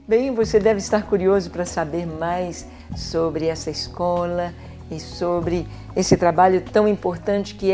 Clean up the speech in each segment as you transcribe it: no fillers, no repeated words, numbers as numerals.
Bem, você deve estar curioso para saber mais sobre essa escola e sobre esse trabalho tão importante que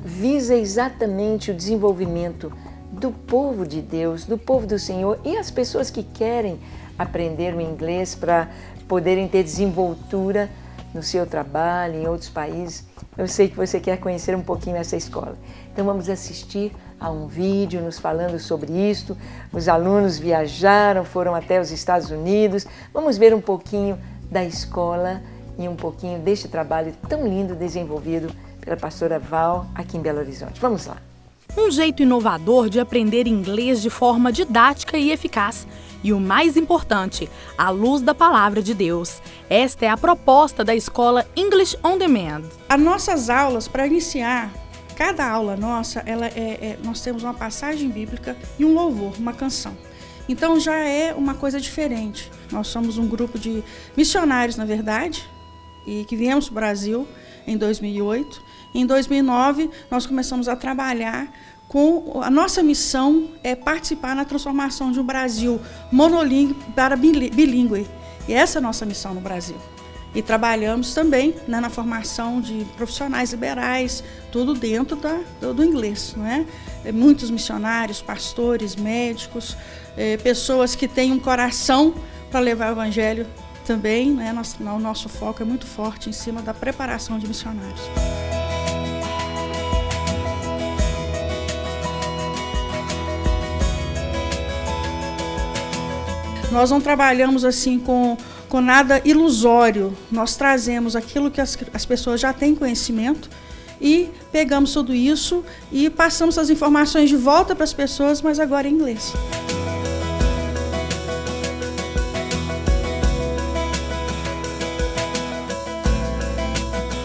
visa exatamente o desenvolvimento do povo de Deus, do povo do Senhor e as pessoas que querem aprender o inglês para poderem ter desenvoltura no seu trabalho, em outros países. Eu sei que você quer conhecer um pouquinho essa escola. Então vamos assistir a um vídeo nos falando sobre isto. Os alunos viajaram, foram até os Estados Unidos. Vamos ver um pouquinho da escola e um pouquinho deste trabalho tão lindo desenvolvido pela pastora Val aqui em Belo Horizonte. Vamos lá. Um jeito inovador de aprender inglês de forma didática e eficaz. E o mais importante, à luz da palavra de Deus. Esta é a proposta da escola English on Demand. As nossas aulas, para iniciar, cada aula nossa, nós temos uma passagem bíblica e um louvor, uma canção. Então já é uma coisa diferente. Nós somos um grupo de missionários, na verdade, e que viemos para o Brasil em 2008. Em 2009, nós começamos a trabalhar com a nossa missão participar na transformação de um Brasil monolíngue para bilíngue. E essa é a nossa missão no Brasil. E trabalhamos também na formação de profissionais liberais, tudo dentro do inglês, não é? Muitos missionários, pastores, médicos, pessoas que têm um coração para levar o evangelho também, né? O nosso foco é muito forte em cima da preparação de missionários. Nós não trabalhamos assim com nada ilusório, nós trazemos aquilo que as pessoas já têm conhecimento e pegamos tudo isso e passamos as informações de volta para as pessoas, mas agora em inglês.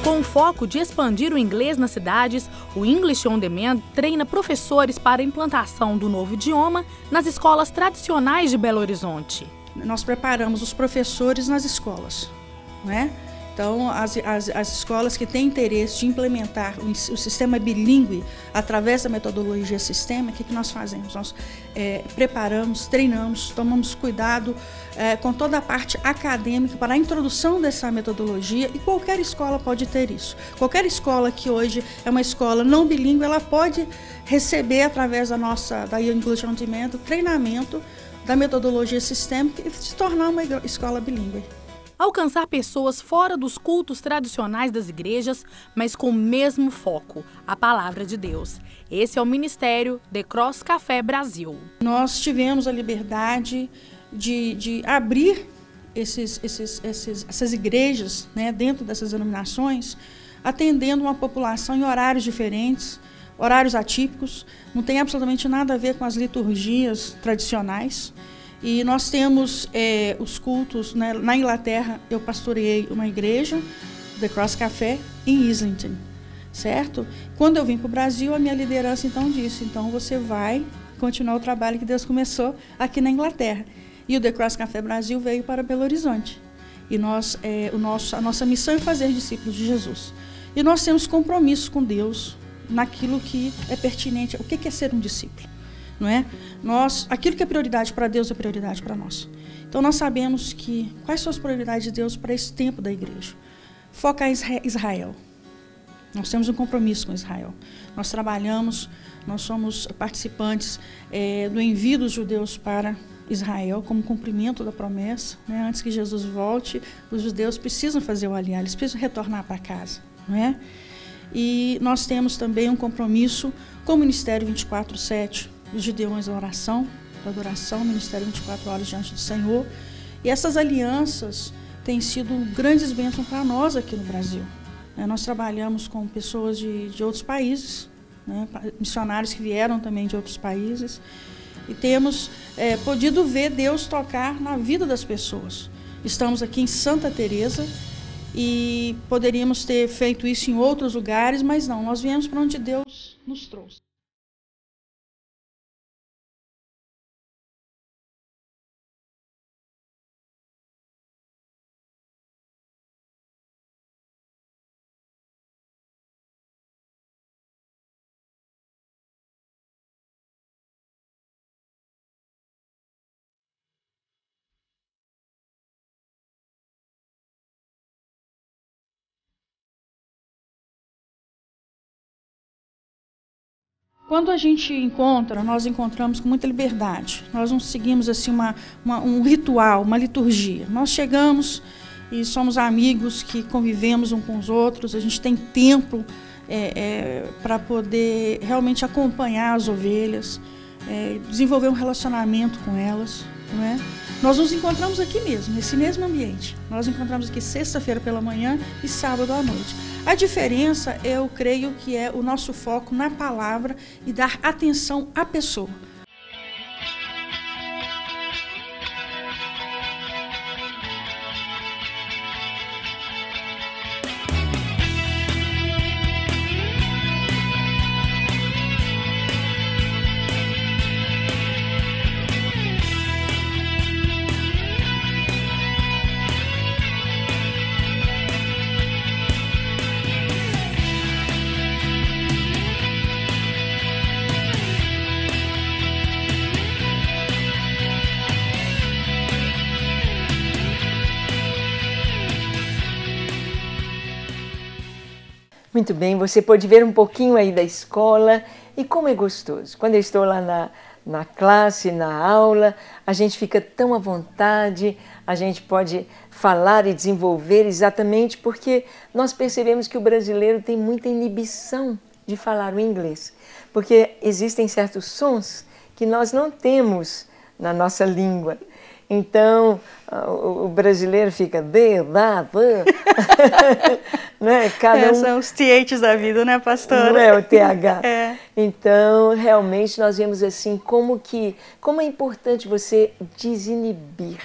Com o foco de expandir o inglês nas cidades, o English on Demand treina professores para a implantação do novo idioma nas escolas tradicionais de Belo Horizonte. Nós preparamos os professores nas escolas, né? Então, as escolas que têm interesse de implementar o sistema bilíngue através da metodologia sistema, o que nós fazemos? Nós preparamos, treinamos, tomamos cuidado com toda a parte acadêmica para a introdução dessa metodologia e qualquer escola pode ter isso. Qualquer escola que hoje é uma escola não bilíngue, ela pode receber através da English on Demand o treinamento da metodologia sistêmica e se tornar uma escola bilíngue. Alcançar pessoas fora dos cultos tradicionais das igrejas, mas com o mesmo foco, a palavra de Deus. Esse é o Ministério The Cross Café Brasil. Nós tivemos a liberdade de abrir essas igrejas, né, dentro dessas denominações, atendendo uma população em horários diferentes, horários atípicos, não tem absolutamente nada a ver com as liturgias tradicionais. E nós temos os cultos, né? Na Inglaterra, eu pastoreei uma igreja, The Cross Café, em Islington, certo? Quando eu vim para o Brasil, a minha liderança então disse, então você vai continuar o trabalho que Deus começou aqui na Inglaterra. E o The Cross Café Brasil veio para Belo Horizonte. E a nossa missão é fazer discípulos de Jesus. E nós temos compromisso com Deus naquilo que é pertinente. O que é ser um discípulo? Não é? Aquilo que é prioridade para Deus é prioridade para nós. Então nós sabemos quais são as prioridades de Deus para esse tempo da igreja. Focar em Israel. Nós temos um compromisso com Israel. Nós trabalhamos, nós somos participantes do envio dos judeus para Israel como cumprimento da promessa. Né? Antes que Jesus volte, os judeus precisam fazer o aliar, eles precisam retornar para casa. Não é? E nós temos também um compromisso com o Ministério 24/7, os Gideões da Oração, da Adoração, Ministério 24 Horas Diante do Senhor. E essas alianças têm sido grandes bênçãos para nós aqui no Brasil. Nós trabalhamos com pessoas de outros países, né, missionários que vieram também de outros países, e temos podido ver Deus tocar na vida das pessoas. Estamos aqui em Santa Teresa e poderíamos ter feito isso em outros lugares, mas não, nós viemos para onde Deus nos trouxe. Quando a gente encontra, nós encontramos com muita liberdade. Nós não seguimos assim um ritual, uma liturgia. Nós chegamos e somos amigos que convivemos uns com os outros. A gente tem tempo para poder realmente acompanhar as ovelhas, desenvolver um relacionamento com elas, não é? Nós nos encontramos aqui mesmo, nesse mesmo ambiente. Nós nos encontramos aqui sexta-feira pela manhã e sábado à noite. A diferença, eu creio que é o nosso foco na palavra e dar atenção à pessoa. Muito bem, você pode ver um pouquinho aí da escola e como é gostoso. Quando eu estou lá na classe, na aula, a gente fica tão à vontade, a gente pode falar e desenvolver exatamente porque nós percebemos que o brasileiro tem muita inibição de falar o inglês, porque existem certos sons que nós não temos na nossa língua. Então, o brasileiro fica de, da, né? Cada São os THs da vida, né, pastora? Não é o TH. Então, realmente, nós vemos assim como é importante você desinibir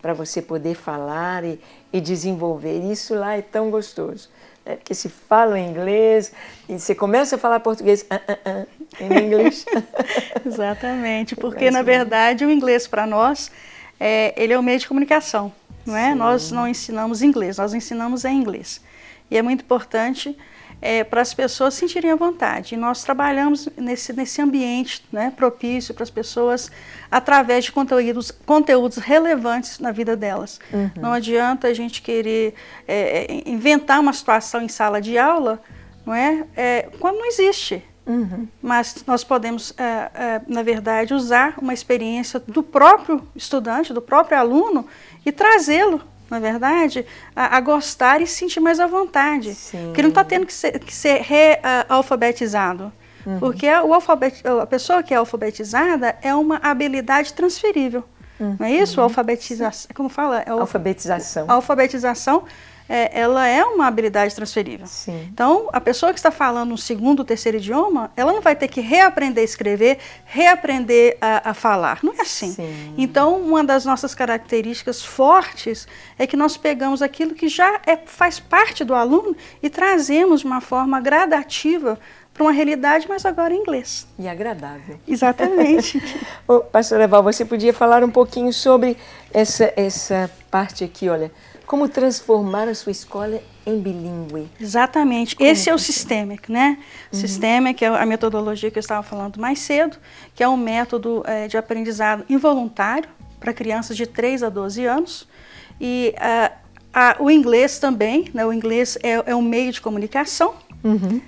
para você poder falar e desenvolver. Isso lá é tão gostoso. Né? Porque se fala em inglês e você começa a falar português em inglês. Exatamente, porque, na verdade, o inglês para nós... ele é um meio de comunicação, não é? Sim. Nós não ensinamos inglês, nós ensinamos em inglês. E é muito importante para as pessoas sentirem à vontade. E nós trabalhamos nesse ambiente, né, propício para as pessoas através de conteúdos relevantes na vida delas. Uhum. Não adianta a gente querer inventar uma situação em sala de aula, não é? Quando não existe. Uhum. Mas nós podemos, na verdade, usar uma experiência do próprio estudante, do próprio aluno e trazê-lo, na verdade, a gostar e se sentir mais à vontade. Sim. Porque ele não está tendo que ser realfabetizado. Uhum. Porque a pessoa que é alfabetizada é uma habilidade transferível. Uhum. Não é isso? Alfabetização, como fala? Alfabetização. A alfabetização ela é uma habilidade transferível. Sim. Então, a pessoa que está falando um segundo ou terceiro idioma, ela não vai ter que reaprender a escrever, reaprender a falar. Não é assim. Sim. Então, uma das nossas características fortes é que nós pegamos aquilo que já faz parte do aluno e trazemos de uma forma gradativa para uma realidade, mas agora em inglês. E agradável. Exatamente. Pastora Val, você podia falar um pouquinho sobre essa parte aqui, olha, como transformar a sua escola em bilíngue. Exatamente. Esse é o Systemic, né? Uhum. Systemic é a metodologia que eu estava falando mais cedo, que é um método de aprendizado involuntário para crianças de 3 a 12 anos. E o inglês também, né? O inglês é um meio de comunicação. Uhum.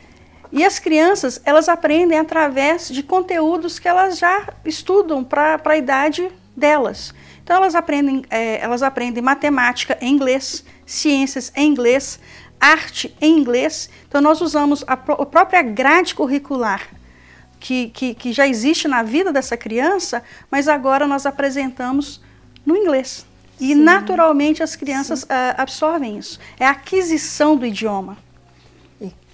E as crianças, elas aprendem através de conteúdos que elas já estudam para a idade delas. Então, elas aprendem matemática em inglês, ciências em inglês, arte em inglês. Então, nós usamos a própria grade curricular que já existe na vida dessa criança, mas agora nós apresentamos no inglês. E, sim, naturalmente, as crianças absorvem isso. É a aquisição do idioma.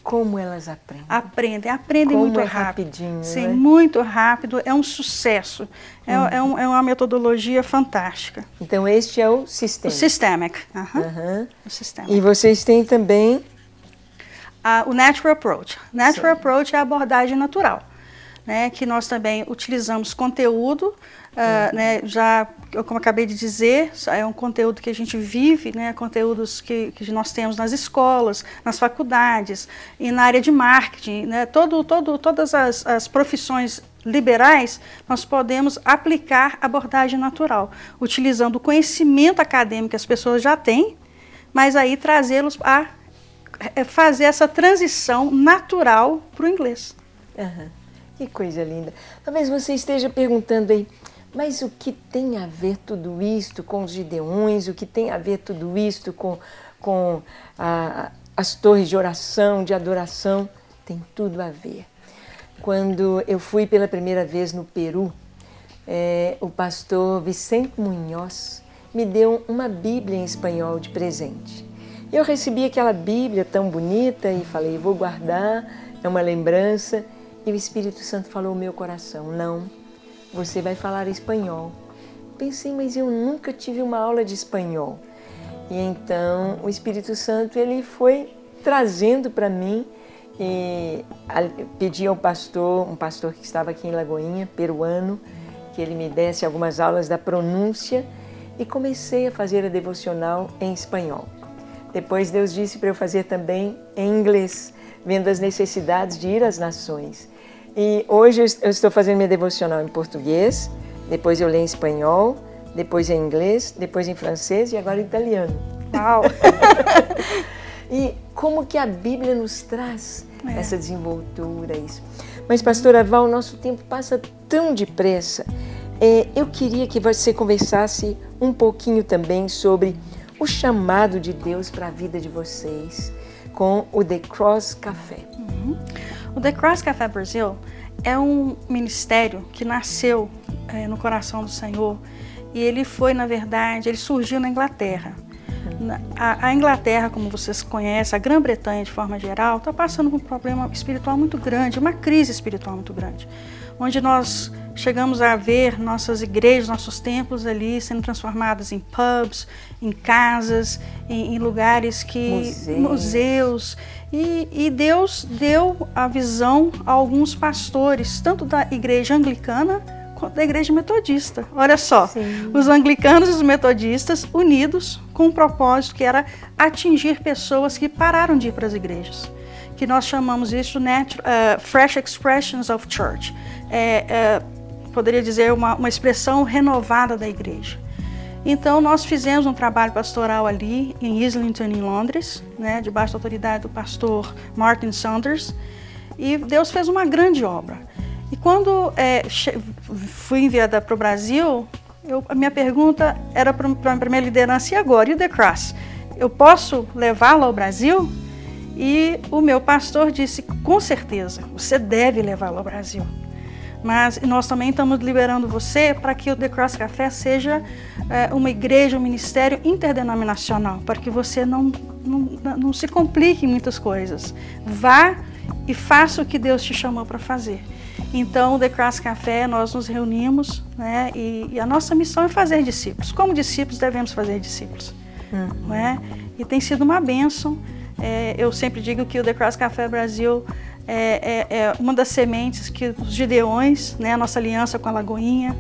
Como elas aprendem? Aprendem muito rápido. Rapidinho, sim, né? Muito rápido, é um sucesso. É uma metodologia fantástica. Então, este é o Systemic. O Systemic. Uhum. O Systemic. E vocês têm também? O Natural Approach. Natural Approach é a abordagem natural, né? Que nós também utilizamos conteúdo, né? Já, como eu acabei de dizer, é um conteúdo que a gente vive, né? Conteúdos que nós temos nas escolas, nas faculdades e na área de marketing, né? Todas as profissões liberais, nós podemos aplicar abordagem natural, utilizando o conhecimento acadêmico que as pessoas já têm, mas aí trazê-los a fazer essa transição natural para o inglês. Uhum. Que coisa linda. Talvez você esteja perguntando aí, mas o que tem a ver tudo isto com os Gideões? O que tem a ver tudo isto com as torres de oração, de adoração? Tem tudo a ver. Quando eu fui pela primeira vez no Peru, o pastor Vicente Munhoz me deu uma Bíblia em espanhol de presente. Eu recebi aquela Bíblia tão bonita e falei, vou guardar, é uma lembrança. E o Espírito Santo falou ao meu coração, não, você vai falar espanhol. Pensei, mas eu nunca tive uma aula de espanhol. E então o Espírito Santo ele foi trazendo para mim e pedi ao pastor, um pastor que estava aqui em Lagoinha, peruano, que ele me desse algumas aulas da pronúncia e comecei a fazer a devocional em espanhol. Depois Deus disse para eu fazer também em inglês, vendo as necessidades de ir às nações. E hoje eu estou fazendo minha devocional em português, depois eu leio em espanhol, depois em inglês, depois em francês e agora em italiano. Uau! E como que a Bíblia nos traz essa desenvoltura, isso. Mas, pastora Val, o nosso tempo passa tão depressa. Eu queria que você conversasse um pouquinho também sobre o chamado de Deus para a vida de vocês com o The Cross Café. O The Cross Café Brasil é um ministério que nasceu no coração do Senhor e ele foi, na verdade, ele surgiu na Inglaterra. A Inglaterra, como vocês conhecem, a Grã-Bretanha de forma geral, está passando por um problema espiritual muito grande, uma crise espiritual muito grande, onde nós chegamos a ver nossas igrejas, nossos templos ali sendo transformados em pubs, em casas, em lugares que... museus. E Deus deu a visão a alguns pastores, tanto da igreja anglicana quanto da igreja metodista. Olha só, os anglicanos e os metodistas unidos com um propósito que era atingir pessoas que pararam de ir para as igrejas, que nós chamamos isso Fresh Expressions of Church. Poderia dizer uma expressão renovada da igreja. Então nós fizemos um trabalho pastoral ali em Islington, em Londres, debaixo da autoridade do pastor Martin Saunders, e Deus fez uma grande obra. E quando fui enviada para o Brasil, a minha pergunta era para a minha liderança, e agora? E o The Cross? Eu posso levá-lo ao Brasil? E o meu pastor disse, com certeza, você deve levá-lo ao Brasil. Mas nós também estamos liberando você para que o The Cross Café seja uma igreja, um ministério interdenominacional, para que você não se complique em muitas coisas. Vá e faça o que Deus te chamou para fazer. Então, o The Cross Café, nós nos reunimos, e a nossa missão é fazer discípulos. Como discípulos, devemos fazer discípulos. E tem sido uma bênção. Eu sempre digo que o The Cross Café Brasil é uma das sementes que os Gideões, a nossa aliança com a Lagoinha,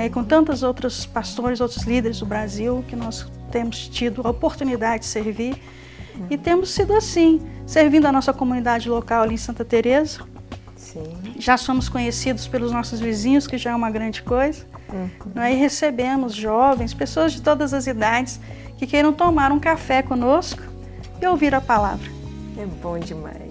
e com tantos outros pastores, outros líderes do Brasil, que nós temos tido a oportunidade de servir. E temos sido assim, servindo a nossa comunidade local ali em Santa Teresa. Já somos conhecidos pelos nossos vizinhos, que já é uma grande coisa. E recebemos jovens, pessoas de todas as idades, que queiram tomar um café conosco e ouvir a palavra. É bom demais.